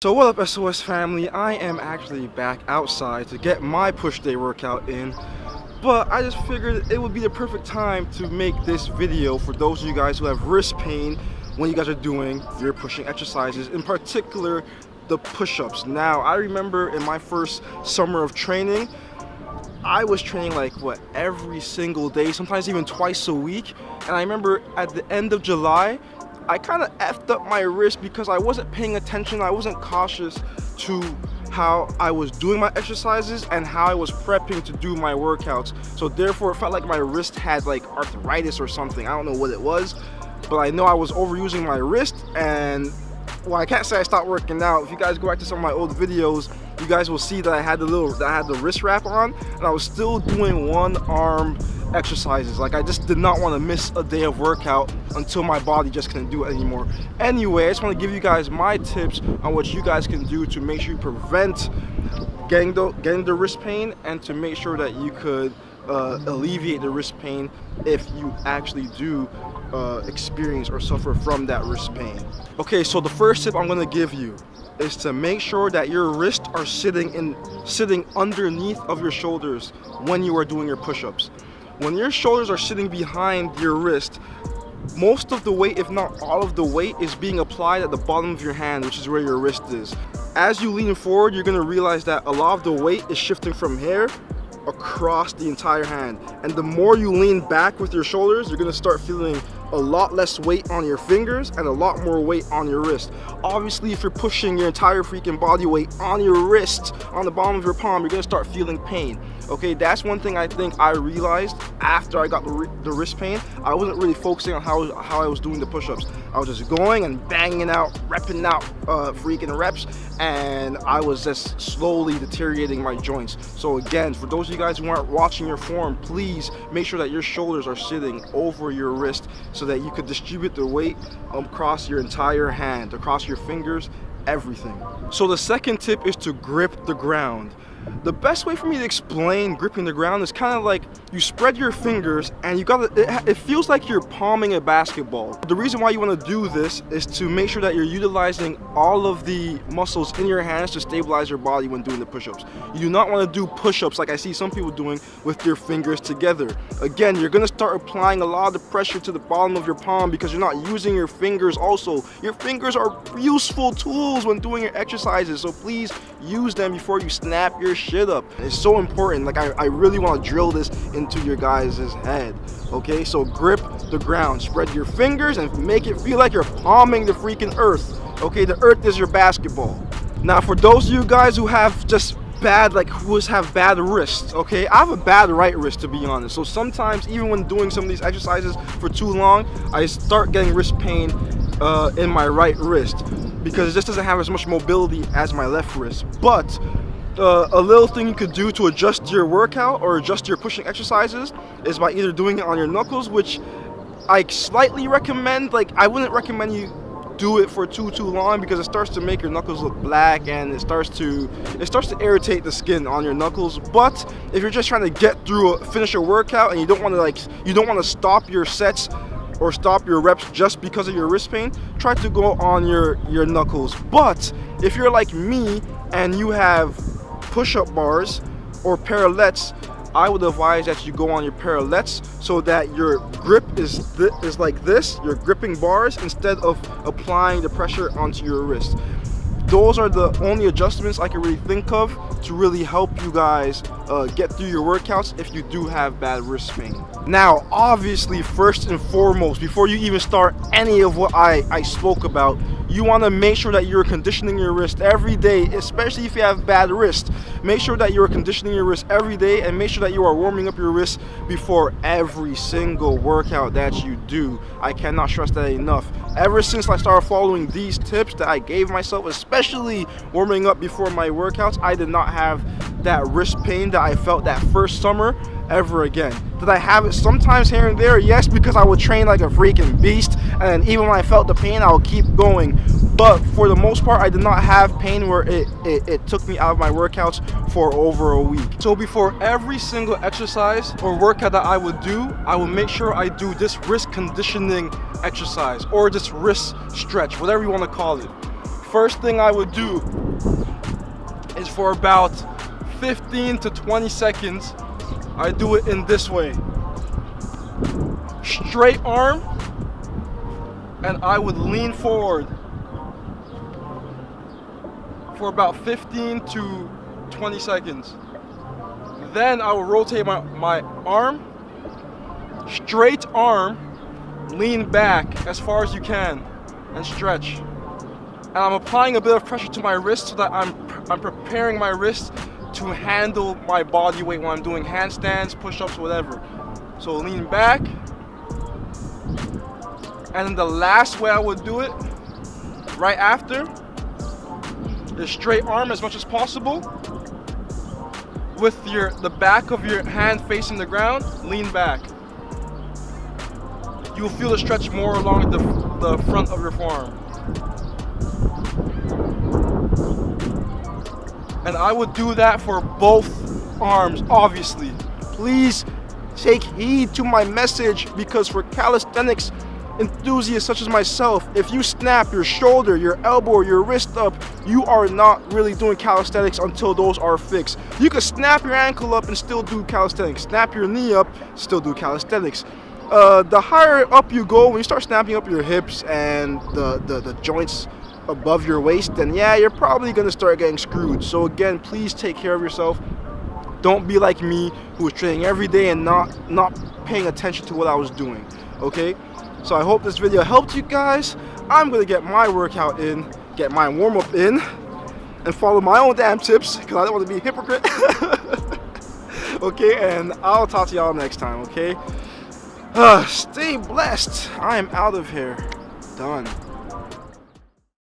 So what up, SOS family? I am actually back outside to get my push day workout in, but I just figured it would be the perfect time to make this video for those of you guys who have wrist pain when you guys are doing your pushing exercises, in particular the push-ups. Now, I remember in my first summer of training, I was training like every single day, sometimes even twice a week, and I remember at the end of July I kind of effed up my wrist because I wasn't paying attention. I wasn't cautious to how I was doing my exercises and how I was prepping to do my workouts. So therefore it felt like my wrist had like arthritis or something. I don't know what it was, but I know I was overusing my wrist. And well, I can't say I stopped working out. If you guys go back to some of my old videos, you guys will see that I had the wrist wrap on, and I was still doing one arm exercises. Like, I just did not want to miss a day of workout until my body just couldn't do it anymore. Anyway, I just want to give you guys my tips on what you guys can do to make sure you prevent getting the wrist pain, and to make sure that you could alleviate the wrist pain if you actually do experience or suffer from that wrist pain. Okay, so the first tip I'm going to give you is to make sure that your wrists are sitting underneath of your shoulders when you are doing your push-ups. When your shoulders are sitting behind your wrist, most of the weight, if not all of the weight, is being applied at the bottom of your hand, which is where your wrist is. As you lean forward, you're going to realize that a lot of the weight is shifting from here across the entire hand. And the more you lean back with your shoulders, you're going to start feeling a lot less weight on your fingers and a lot more weight on your wrist. Obviously, if you're pushing your entire freaking body weight on your wrist, on the bottom of your palm, you're going to start feeling pain. Okay, that's one thing I think I realized after I got the wrist pain. I wasn't really focusing on how I was doing the push-ups. I was just going and banging out, repping out freaking reps, and I was just slowly deteriorating my joints. So again, for those of you guys who aren't watching your form, please make sure that your shoulders are sitting over your wrist so that you could distribute the weight across your entire hand, across your fingers, everything. So the second tip is to grip the ground. The best way for me to explain gripping the ground is kind of like you spread your fingers and it feels like you're palming a basketball. The reason why you want to do this is to make sure that you're utilizing all of the muscles in your hands to stabilize your body when doing the push-ups. You do not want to do push-ups like I see some people doing with their fingers together. Again, you're going to start applying a lot of the pressure to the bottom of your palm because you're not using your fingers also. Your fingers are useful tools when doing your exercises, so please use them before you snap your shit up. It's so important. Like, I really want to drill this into your guys' head. Okay, so grip the ground, spread your fingers and make it feel like you're palming the freaking earth. Okay, the earth is your basketball. Now, for those of you guys who have just bad wrists, okay, I have a bad right wrist, to be honest. So sometimes, even when doing some of these exercises for too long, I start getting wrist pain in my right wrist because it just doesn't have as much mobility as my left wrist. But a little thing you could do to adjust your workout or adjust your pushing exercises is by either doing it on your knuckles, which I slightly recommend. Like, I wouldn't recommend you do it for too long because it starts to make your knuckles look black and it starts to irritate the skin on your knuckles. But if you're just trying to finish a workout and you don't want to stop your sets or stop your reps just because of your wrist pain, try to go on your knuckles. But if you're like me and you have push-up bars or parallettes, I would advise that you go on your parallettes so that your grip is like this. You're gripping bars instead of applying the pressure onto your wrist. Those are the only adjustments I can really think of to really help you guys get through your workouts if you do have bad wrist pain. Now, obviously, first and foremost, before you even start any of what I spoke about, you want to make sure that you're conditioning your wrist every day, especially if you have bad wrist. Make sure that you're conditioning your wrist every day, and make sure that you are warming up your wrist before every single workout that you do. I cannot stress that enough. Ever since I started following these tips that I gave myself, especially warming up before my workouts, I did not have that wrist pain that I felt that first summer ever again. Did I have it sometimes here and there? Yes, because I would train like a freaking beast, and even when I felt the pain, I would keep going. But for the most part, I did not have pain where it took me out of my workouts for over a week. So before every single exercise or workout that I would do, I would make sure I do this wrist conditioning exercise or this wrist stretch, whatever you want to call it. first thing I would do is for about 15 to 20 seconds, I do it in this way. Straight arm, and I would lean forward for about 15 to 20 seconds. Then I will rotate my arm, straight arm, lean back as far as you can, and stretch. And I'm applying a bit of pressure to my wrist so that I'm preparing my wrist to handle my body weight when I'm doing handstands, push-ups, whatever. So lean back. And then the last way I would do it, right after, is straight arm as much as possible. With the back of your hand facing the ground, lean back. You'll feel the stretch more along the front of your forearm. And I would do that for both arms, obviously. Please take heed to my message, because for calisthenics enthusiasts such as myself, if you snap your shoulder, your elbow, or your wrist up, you are not really doing calisthenics until those are fixed. You can snap your ankle up and still do calisthenics. Snap your knee up, still do calisthenics. The higher up you go, when you start snapping up your hips and the joints above your waist, then yeah, you're probably gonna start getting screwed. So again, please take care of yourself. Don't be like me, who was training every day and not paying attention to what I was doing. Okay? So I hope this video helped you guys. I'm gonna get my workout in, get my warm-up in, and follow my own damn tips, because I don't want to be a hypocrite. Okay, and I'll talk to y'all next time, okay? Stay blessed. I am out of here. Done.